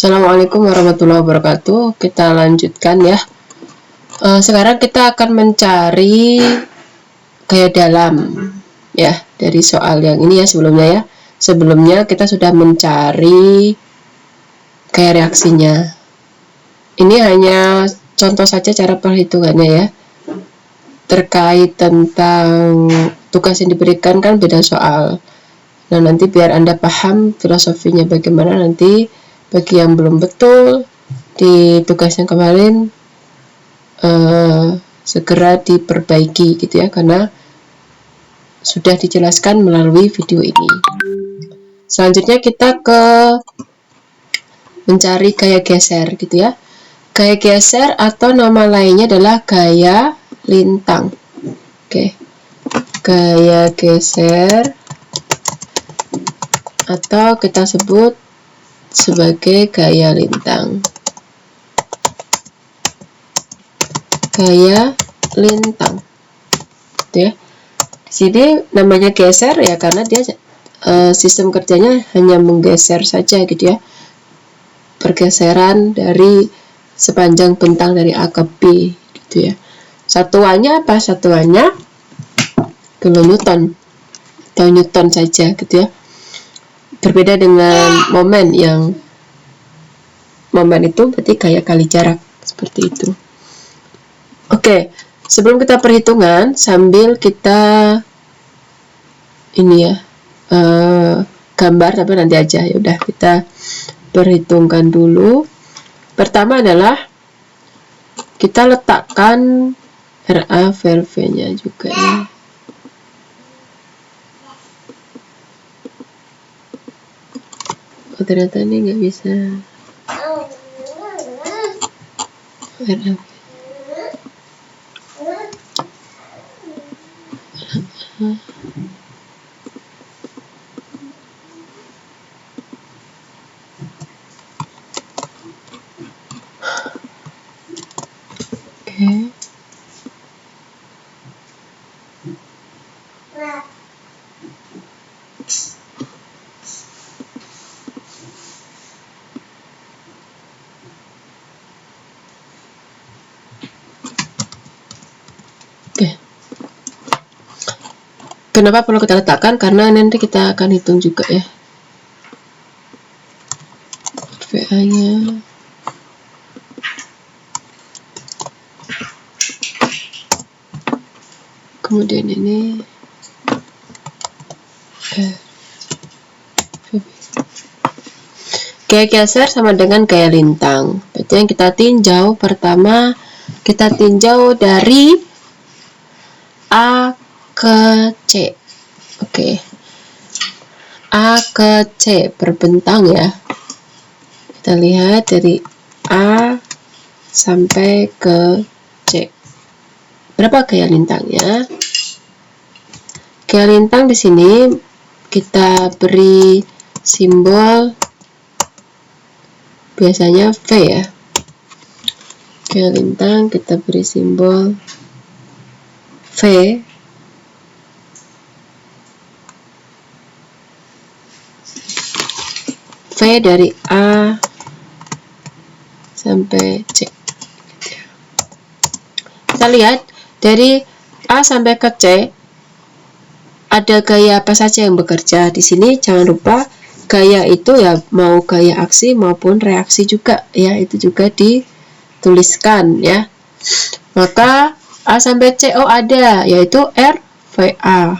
Assalamualaikum warahmatullahi wabarakatuh. Kita lanjutkan ya. Sekarang kita akan mencari gaya dalam ya dari soal yang ini ya sebelumnya ya. Sebelumnya kita sudah mencari gaya reaksinya. Ini hanya contoh saja cara perhitungannya ya. Terkait tentang tugas yang diberikan kan beda soal. Nah, nanti biar Anda paham filosofinya bagaimana, nanti bagi yang belum betul di tugas yang kemarin segera diperbaiki gitu ya, karena sudah dijelaskan melalui video ini. Selanjutnya kita ke mencari gaya geser gitu ya. Gaya geser atau nama lainnya adalah gaya lintang. Oke. Gaya geser atau kita sebut sebagai gaya lintang. Gaya lintang. Gitu ya. Di sini namanya geser ya karena dia sistem kerjanya hanya menggeser saja gitu ya. Pergeseran dari sepanjang bentang dari A ke B gitu ya. Satuannya apa? Satuannya kilonewton atau newton saja gitu ya. Berbeda dengan momen yang momen itu berarti gaya kali jarak seperti itu. Oke, sebelum kita perhitungan sambil kita ini ya gambar tapi nanti aja ya udah kita perhitungkan dulu. Pertama adalah kita letakkan RA VRV nya juga ya. Oh, ternyata ini nggak bisa RA. Oke. Kenapa perlu kita letakkan? Karena nanti kita akan hitung juga ya. VA-nya. Kemudian ini gaya geser sama dengan gaya lintang. Berarti yang kita tinjau pertama, kita tinjau dari A ke C. Oke. A ke C berbentang ya. Kita lihat dari A sampai ke C. Berapa gaya lintangnya? Gaya lintang di sini kita beri simbol biasanya V ya. Gaya lintang kita beri simbol V. V dari A sampai C. Kita lihat dari A sampai ke C ada gaya apa saja yang bekerja. Di sini jangan lupa gaya itu ya mau gaya aksi maupun reaksi juga ya, itu juga dituliskan ya. Maka A sampai CO ada, yaitu RVA.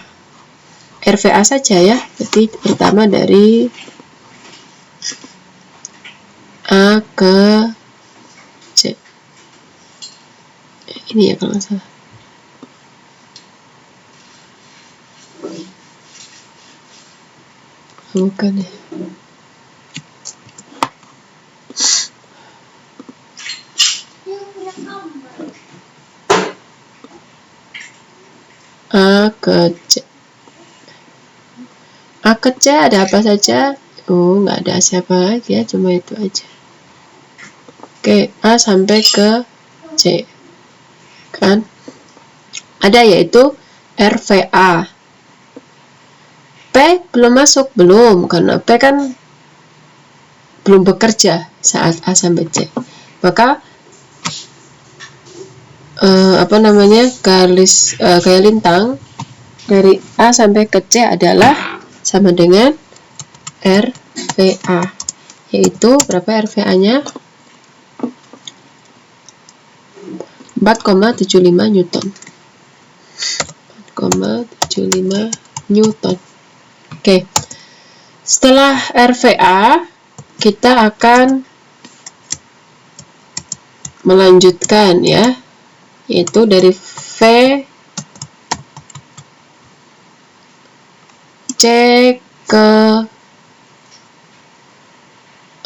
RVA saja ya. Jadi pertama dari A ke C. Ini ya kalau nggak salah. Bukan ya. A ke C. A ke C ada apa saja? Oh, nggak ada siapa lagi ya, cuma itu aja. Oke, A sampai ke C. Kan? Ada yaitu RVA. P belum masuk, belum, karena P kan belum bekerja saat A sampai C. Maka garis gaya lintang dari A sampai ke C adalah sama dengan RVA, yaitu berapa RVA-nya? 4,75 Newton. 4,75 Newton. Oke. Setelah RVA, kita akan melanjutkan ya, yaitu dari V C ke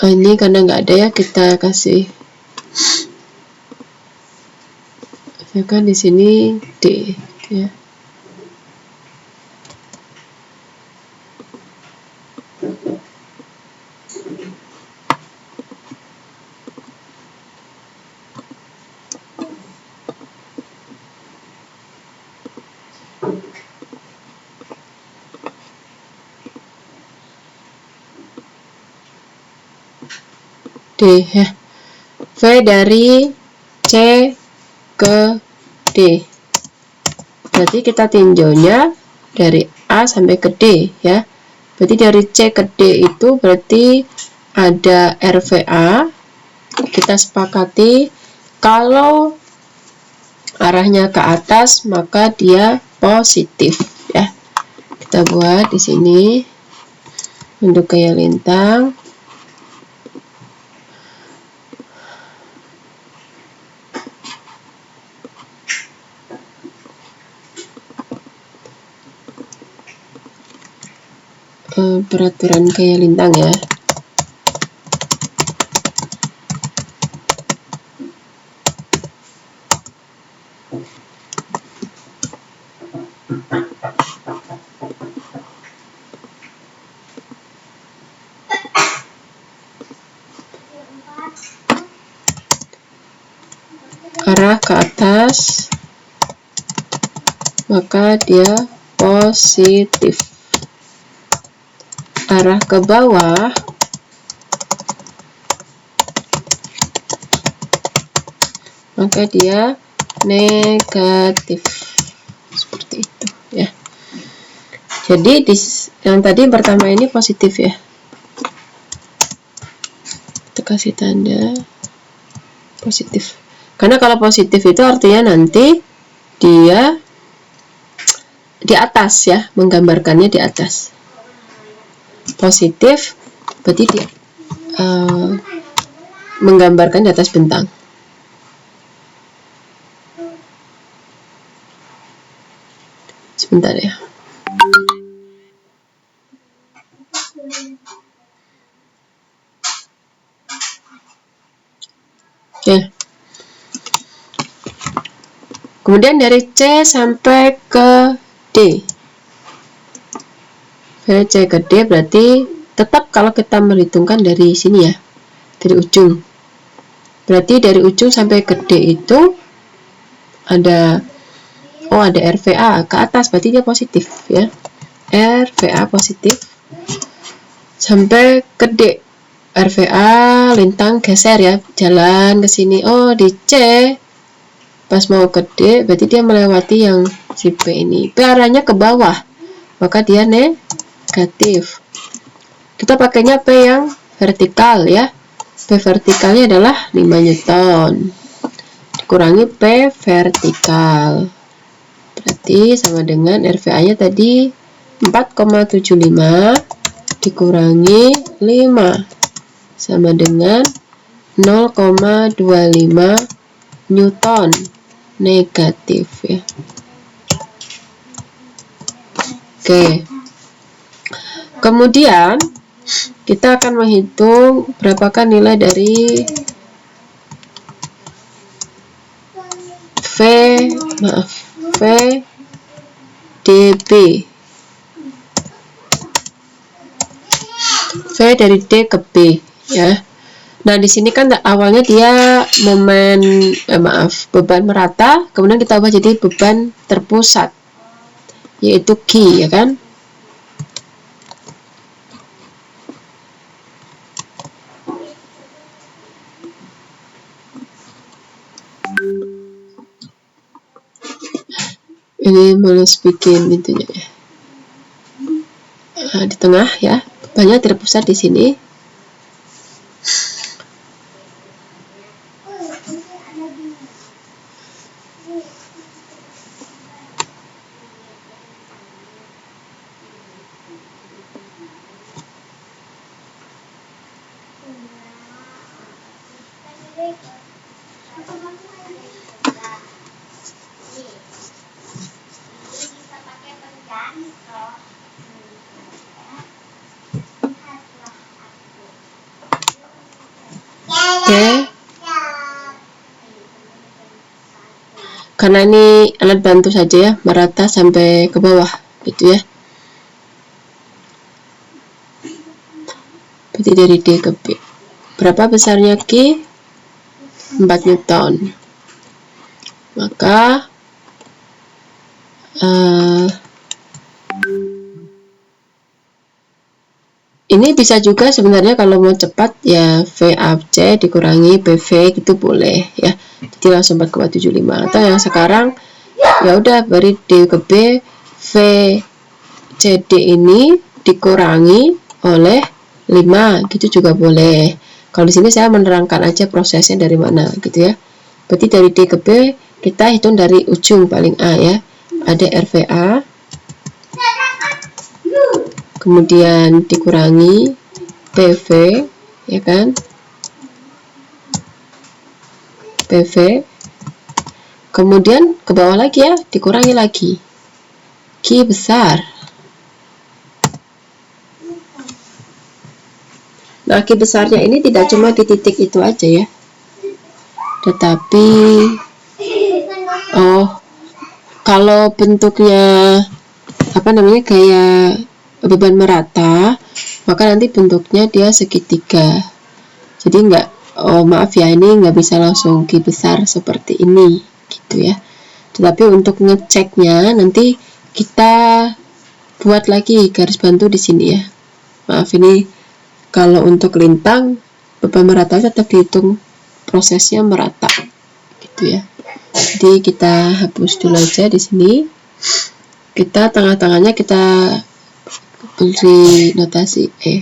ini karena nggak ada ya, kita kasih misalkan di sini D ya. D ya. V dari C ke D. Berarti kita tinjaunya dari A sampai ke D ya. Berarti dari C ke D itu berarti ada RVA. Kita sepakati kalau arahnya ke atas maka dia positif ya. Kita buat di sini untuk gaya lintang. Peraturan gaya lintang ya. Arah ke atas maka dia positif. Arah ke bawah maka dia negatif. Seperti itu ya. Jadi yang tadi pertama ini positif ya. Kita kasih tanda positif. Karena kalau positif itu artinya nanti dia di atas ya, menggambarkannya di atas. Positif berarti dia menggambarkan di atas bentang. Sebentar ya. Oke. Kemudian dari C sampai ke D. Dari C ke D berarti tetap kalau kita merhitungkan dari sini ya, dari ujung. Berarti dari ujung sampai ke D itu ada RVA ke atas, berarti dia positif ya. RVA positif sampai ke D. RVA lintang geser ya, jalan ke sini. Oh, di C pas mau ke D berarti dia melewati yang si P ini. P arahnya ke bawah, maka dia negatif. Kita pakainya P yang vertikal ya. P vertikalnya adalah 5 Newton dikurangi P vertikal, berarti sama dengan RVA nya tadi 4,75 dikurangi 5 sama dengan 0,25 Newton negatif ya. Oke. Kemudian kita akan menghitung berapakah nilai dari VDB. V dari D ke B ya. Nah, di sini kan awalnya dia beban merata, kemudian kita ubah jadi beban terpusat, yaitu Q ya kan. Ini males bikin intinya ya. Nah, di tengah ya, bebannya terpusat di sini. Oke. Karena ini alat bantu saja ya, merata sampai ke bawah gitu ya. Berarti dari D ke B. Berapa besarnya Q? 4 Newton. Maka ini bisa juga sebenarnya kalau mau cepat ya VAC dikurangi PV gitu boleh ya. Jadi langsung 4,75. Atau yang sekarang ya udah dari D ke B, VCD ini dikurangi oleh 5 gitu juga boleh. Kalau di sini saya menerangkan aja prosesnya dari mana gitu ya. Berarti dari D ke B kita hitung dari ujung paling A ya. Ada RVA, kemudian dikurangi PV ya kan, PV, kemudian ke bawah lagi ya, dikurangi lagi Q besar. Nah, Q besarnya ini tidak cuma di titik itu aja ya, tetapi kalau bentuknya apa namanya kayak beban merata, maka nanti bentuknya dia segitiga. Jadi enggak, maaf ya, ini nggak bisa langsung Q besar seperti ini gitu ya. Tetapi untuk ngeceknya nanti kita buat lagi garis bantu di sini ya. Maaf, ini kalau untuk lintang beban merata tetap dihitung prosesnya merata gitu ya. Jadi kita hapus dulu aja di sini. Kita tengah-tengahnya kita beri notasi E.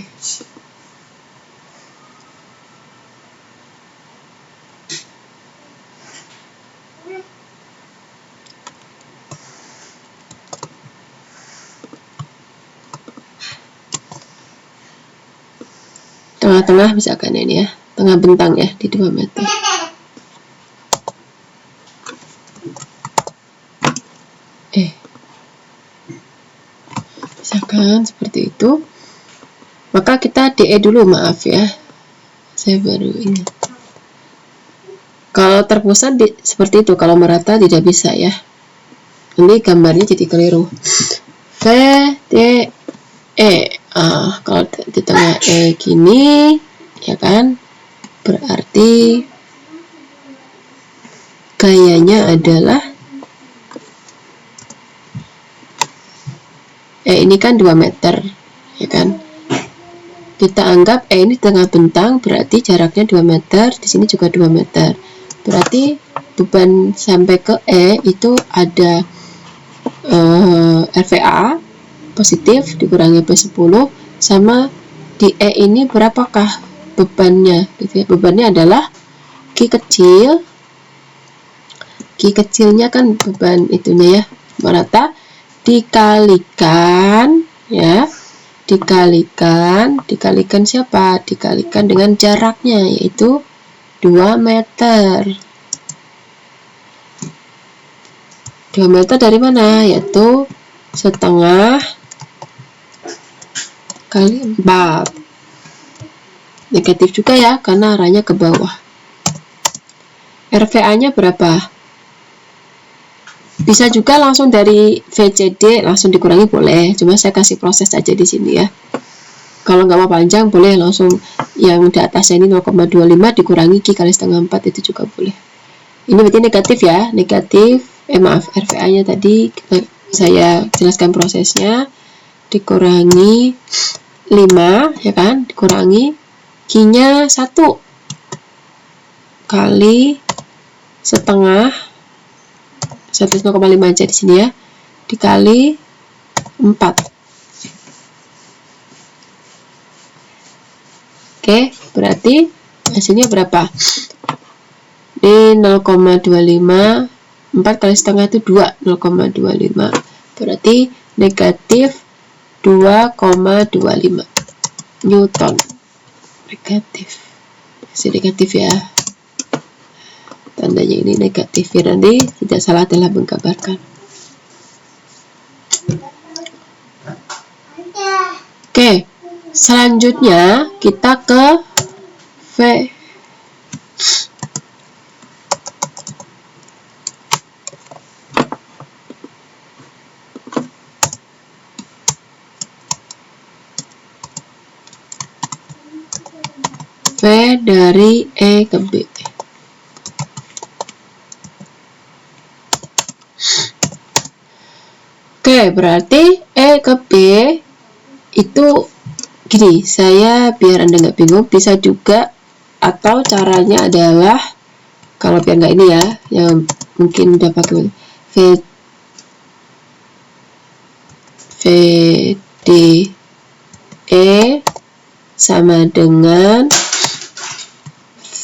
Tengah-tengah misalkan ini ya, tengah bentang ya di 2 meter. Misalkan seperti itu. Maka kita DE dulu, maaf ya. Saya baru ingat. Kalau terpusat seperti itu, kalau merata tidak bisa ya. Ini gambarnya jadi keliru. VDE. Kalau di tengah E gini, ya kan? Berarti gayanya adalah ini kan 2 meter, ya kan? Kita anggap ini tengah bentang, berarti jaraknya 2 meter, di sini juga 2 meter. Berarti beban sampai ke E itu ada RVA positif dikurangi P10 sama di E ini berapakah bebannya gitu ya. Bebannya adalah Q kecil, Q kecilnya kan beban itunya ya, merata, dikalikan ya, dikalikan siapa? Dikalikan dengan jaraknya, yaitu 2 meter. 2 meter dari mana? Yaitu setengah kali 4. Negatif juga ya, karena arahnya ke bawah. RVA-nya berapa? Bisa juga langsung dari VCD langsung dikurangi boleh, cuma saya kasih proses aja di sini ya. Kalau nggak mau panjang boleh langsung yang di atasnya ini 0,25 dikurangi Q kali setengah 4, itu juga boleh. Ini berarti negatif ya, negatif. Maaf, RVA-nya tadi saya jelaskan prosesnya, dikurangi 5 ya kan, dikurangi Q-nya 1 kali setengah 1,5 aja di sini ya, dikali 4. Oke, berarti hasilnya berapa? Ini 0,25, 4 kali setengah itu 2, 0,25. Berarti negatif 2,25 Newton. Negatif. Masih negatif ya. Tandanya ini negatif ya, nanti tidak salah dalam menggambarkan. Oke, selanjutnya kita ke V. V dari E ke B. Oke, berarti E ke B itu gini, saya biar Anda nggak bingung, bisa juga, atau caranya adalah, kalau biar nggak ini ya, yang mungkin udah pakai VDE sama dengan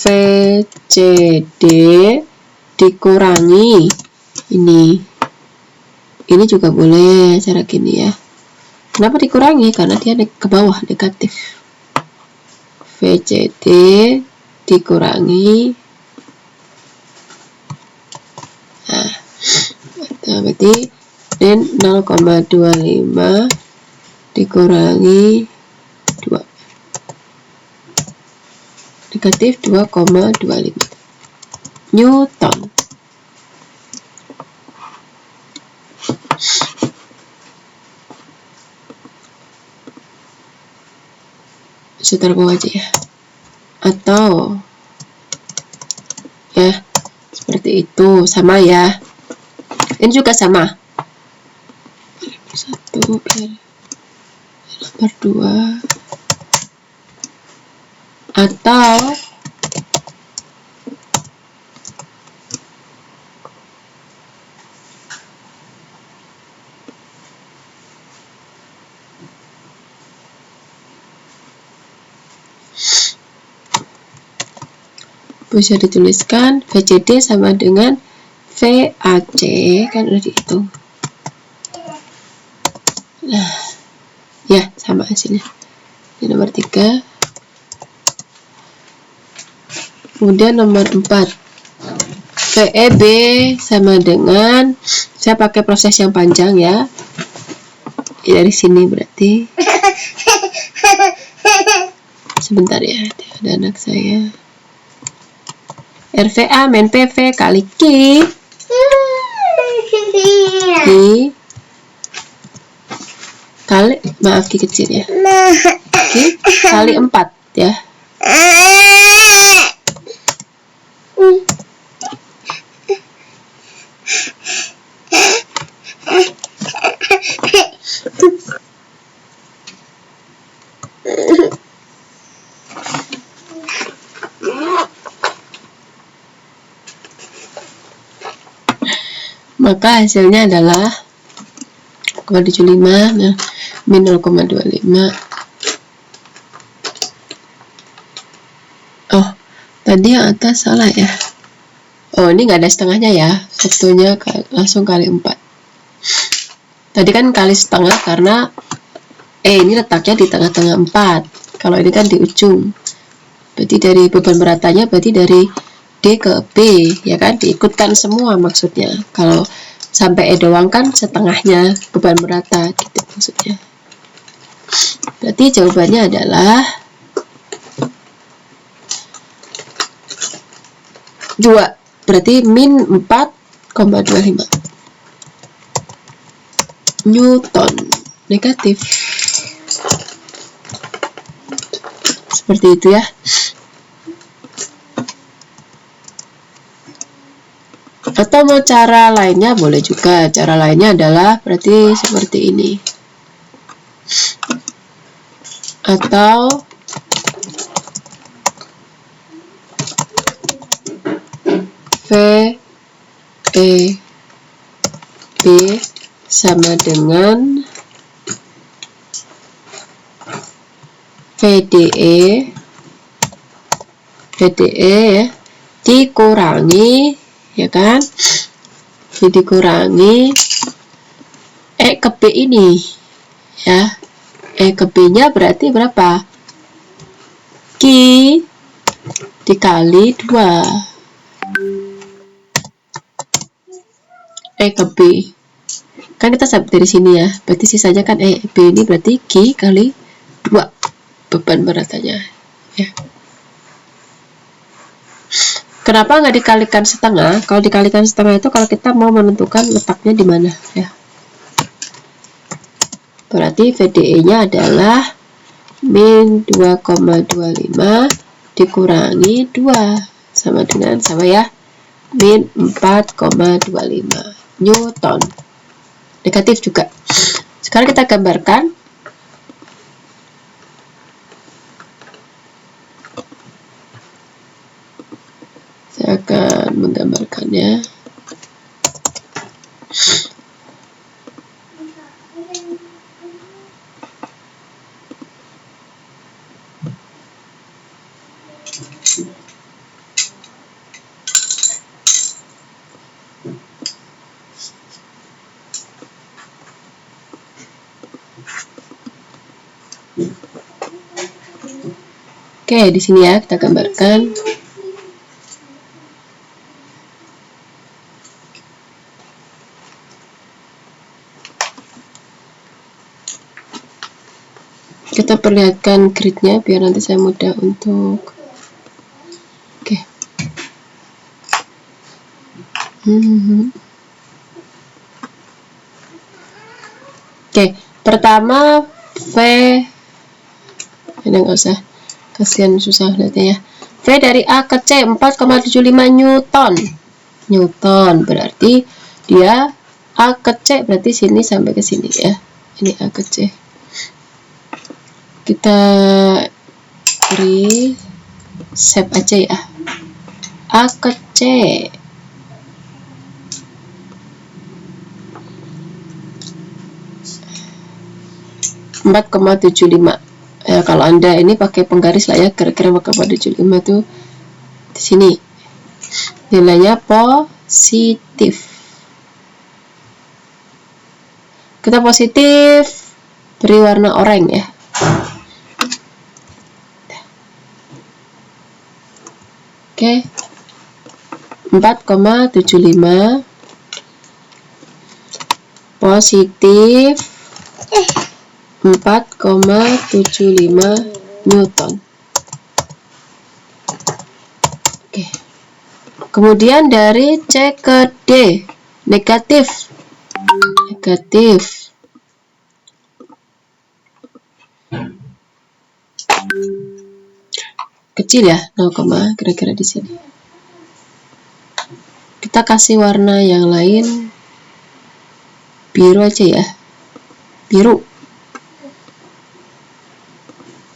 VCD dikurangi ini juga boleh cara gini ya. Kenapa dikurangi? Karena dia ke bawah, negatif. VCD dikurangi, nah, berarti 0,25 dikurangi 2, negatif 2,25 Newton. Setar bawah aja ya, atau ya seperti itu, sama ya, ini juga sama, 1 biar per 2, atau bisa dituliskan VCD sama dengan VAC, kan udah dihitung. Nah, ya sama hasilnya. Ini nomor 3. Kemudian nomor 4, VEB sama dengan, saya pakai proses yang panjang ya, dari sini berarti. Sebentar ya, ada anak saya. RVA min PV kali Q kali, maaf Q kecil ya, Q kali 4 ya. Maka hasilnya adalah 0,75, nah, min 0,25. Oh, tadi yang atas salah ya. Oh, ini nggak ada setengahnya ya, satunya langsung kali 4. Tadi kan kali setengah karena ini letaknya di tengah-tengah 4. Kalau ini kan di ujung. Berarti dari beban beratanya berarti dari D ke B, ya kan, diikutkan semua maksudnya. Kalau sampai E doang kan setengahnya beban berata gitu maksudnya. Berarti jawabannya adalah 2, berarti min 4,25 Newton. Negatif. Seperti itu ya. Atau mau cara lainnya boleh juga. Cara lainnya adalah berarti seperti ini. Atau V E B sama dengan VDE ya, dikurangi, ya kan, dikurangi E ke B ini, ya. E ke B nya berarti berapa? Q dikali 2 E ke B, kan kita sabit dari sini ya, berarti sisanya kan E B ini berarti Q kali 2 beban beratannya, ya. Kenapa nggak dikalikan setengah? Kalau dikalikan setengah itu kalau kita mau menentukan letaknya di mana, ya. Berarti VDE nya adalah min 2,25 dikurangi 2 sama dengan, sama ya, min 4,25 Newton. Negatif juga. Sekarang kita gambarkan. Saya akan menggambarkannya. Oke, di sini ya kita gambarkan. Kita perlihatkan gridnya biar nanti saya mudah untuk. Oke. Oke, pertama V, ini nggak usah, kasihan susah lihatnya ya. V dari A ke C 4,75 Newton. Newton berarti dia A ke C, berarti sini sampai ke sini ya. Ini A ke C. Kita beri save aja ya. A ke C. (4,75). Ya, kalau Anda ini pakai penggaris lah ya, kira-kira 4,75 tuh di sini. Nilainya positif. Kita positif, beri warna oranye ya. Oke. 4,75 positif 4,75 Newton. Oke. Kemudian dari C ke D negatif. Kecil ya, 0, kira-kira di sini. Kita kasih warna yang lain, biru aja ya, biru.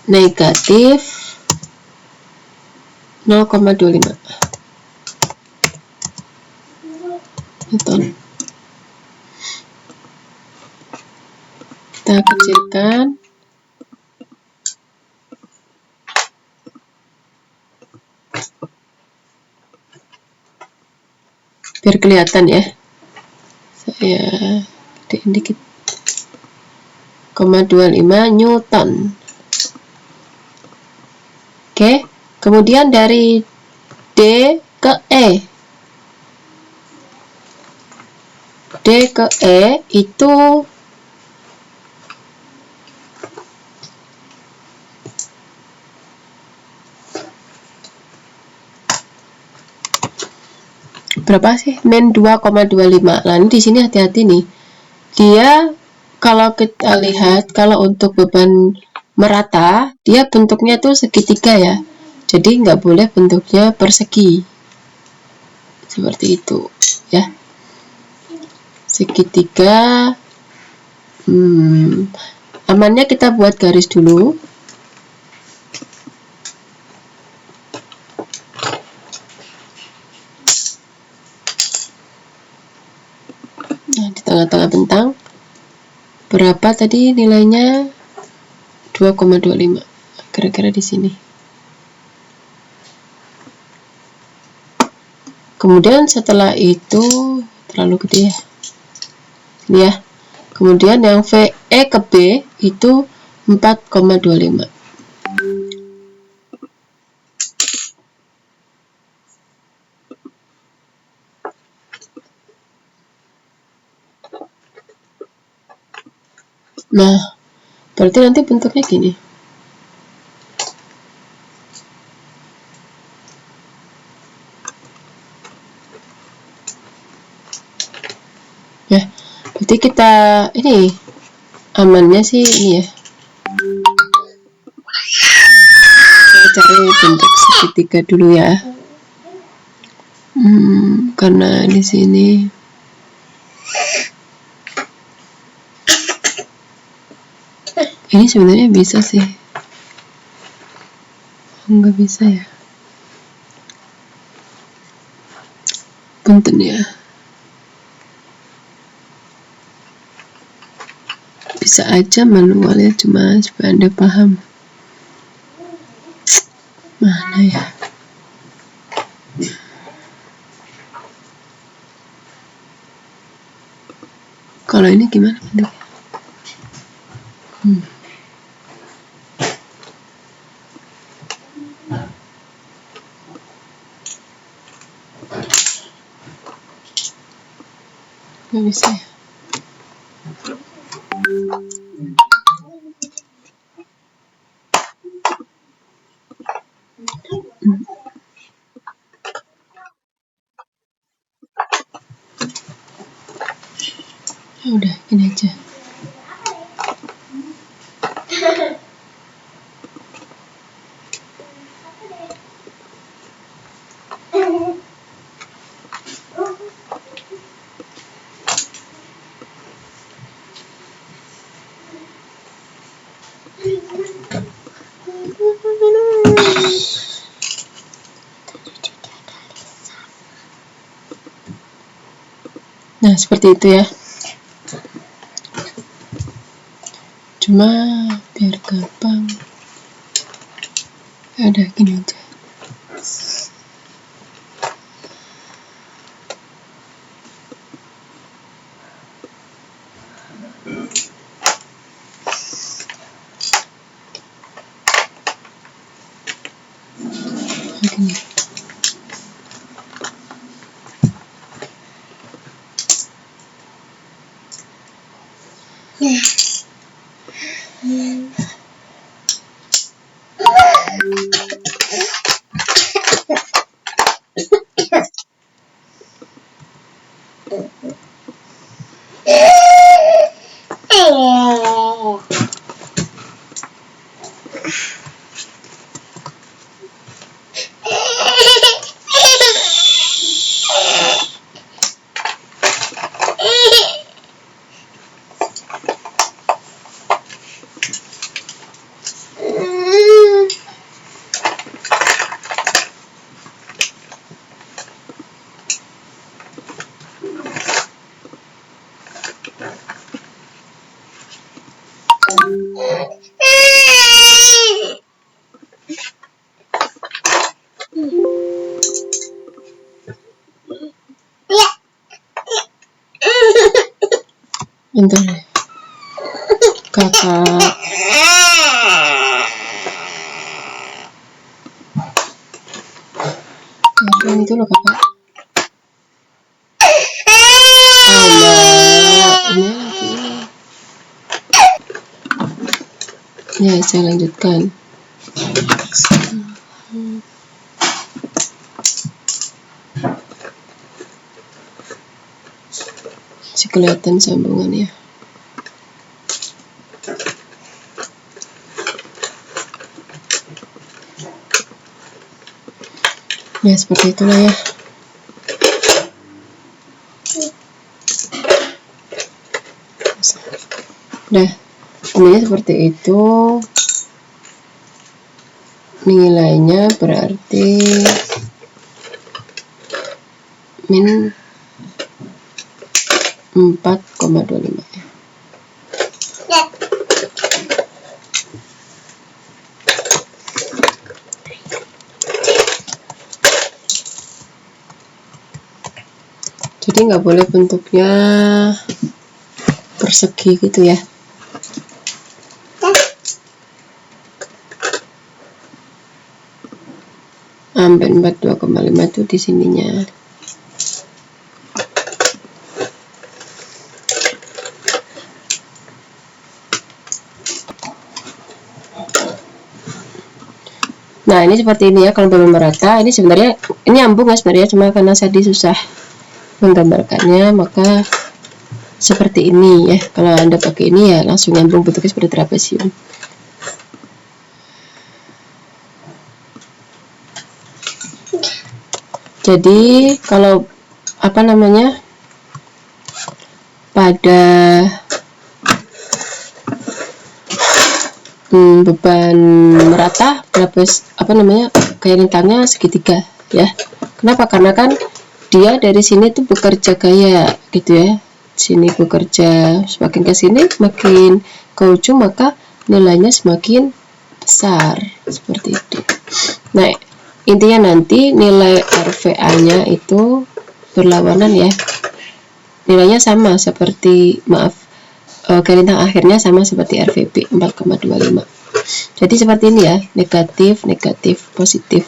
Negatif 0,25 Newton. Kita kecilkan. Biar kelihatan ya. Saya gedein dikit. 0,25 Newton. Oke, kemudian dari D ke E. D ke E itu berapa sih? Min 2,25. Nah, ini di sini hati-hati nih. Dia kalau kita lihat, kalau untuk beban merata, dia bentuknya tuh segitiga ya. Jadi nggak boleh bentuknya persegi. Seperti itu ya. Segitiga. Amannya kita buat garis dulu. Nah, di tengah-tengah bentang berapa tadi nilainya? 2,25, kira-kira di sini. Kemudian setelah itu terlalu gede ya. Ini ya. Kemudian yang VE ke B itu 4,25. Nah, berarti nanti bentuknya gini. Ya, berarti kita ini amannya sih ini ya. Saya cari bentuk segitiga dulu ya. Karena di sini ini sebenarnya bisa sih. Enggak bisa ya. Punten ya. Bisa aja manualnya, cuma supaya Anda paham. Mana ya? Kalau ini gimana bentuknya? Nggak bisa ya. Ya udah, gini aja. Nah, seperti itu ya. Cuma biar gampang. Ya udah, gini aja. Gini. Bentar ya. Kakak. Yang itu loh kakak. Ini lagi. Ya, saya lanjutkan. Masih kelihatan sambungannya. Ya, seperti itulah ya. Nah, ini seperti itu. Nilainya berarti min 4,25 ya. Jadi nggak boleh bentuknya persegi gitu ya. Sampai 42,5 itu di sininya. Nah, ini seperti ini ya, kalau belum merata. Ini sebenarnya ini nyambung ya sebenarnya, cuma karena saya susah menggambarkannya, maka seperti ini ya. Kalau Anda pakai ini ya langsung nyambung, bentuknya seperti trapesium. Jadi kalau apa namanya, pada beban merata, apa namanya, gaya lintangnya segitiga ya. Kenapa? Karena kan dia dari sini tuh bekerja gaya gitu ya. Sini bekerja semakin ke sini, makin ke ujung, maka nilainya semakin besar seperti itu. Nah, intinya nanti nilai RVA-nya itu berlawanan ya. Nilainya sama seperti, gaya lintang akhirnya sama seperti RVP 4,25. Jadi seperti ini ya, negatif, negatif, positif.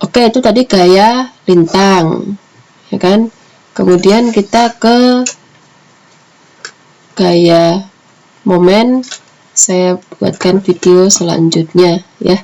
Oke, itu tadi gaya lintang, ya kan? Kemudian kita ke gaya momen, saya buatkan video selanjutnya ya.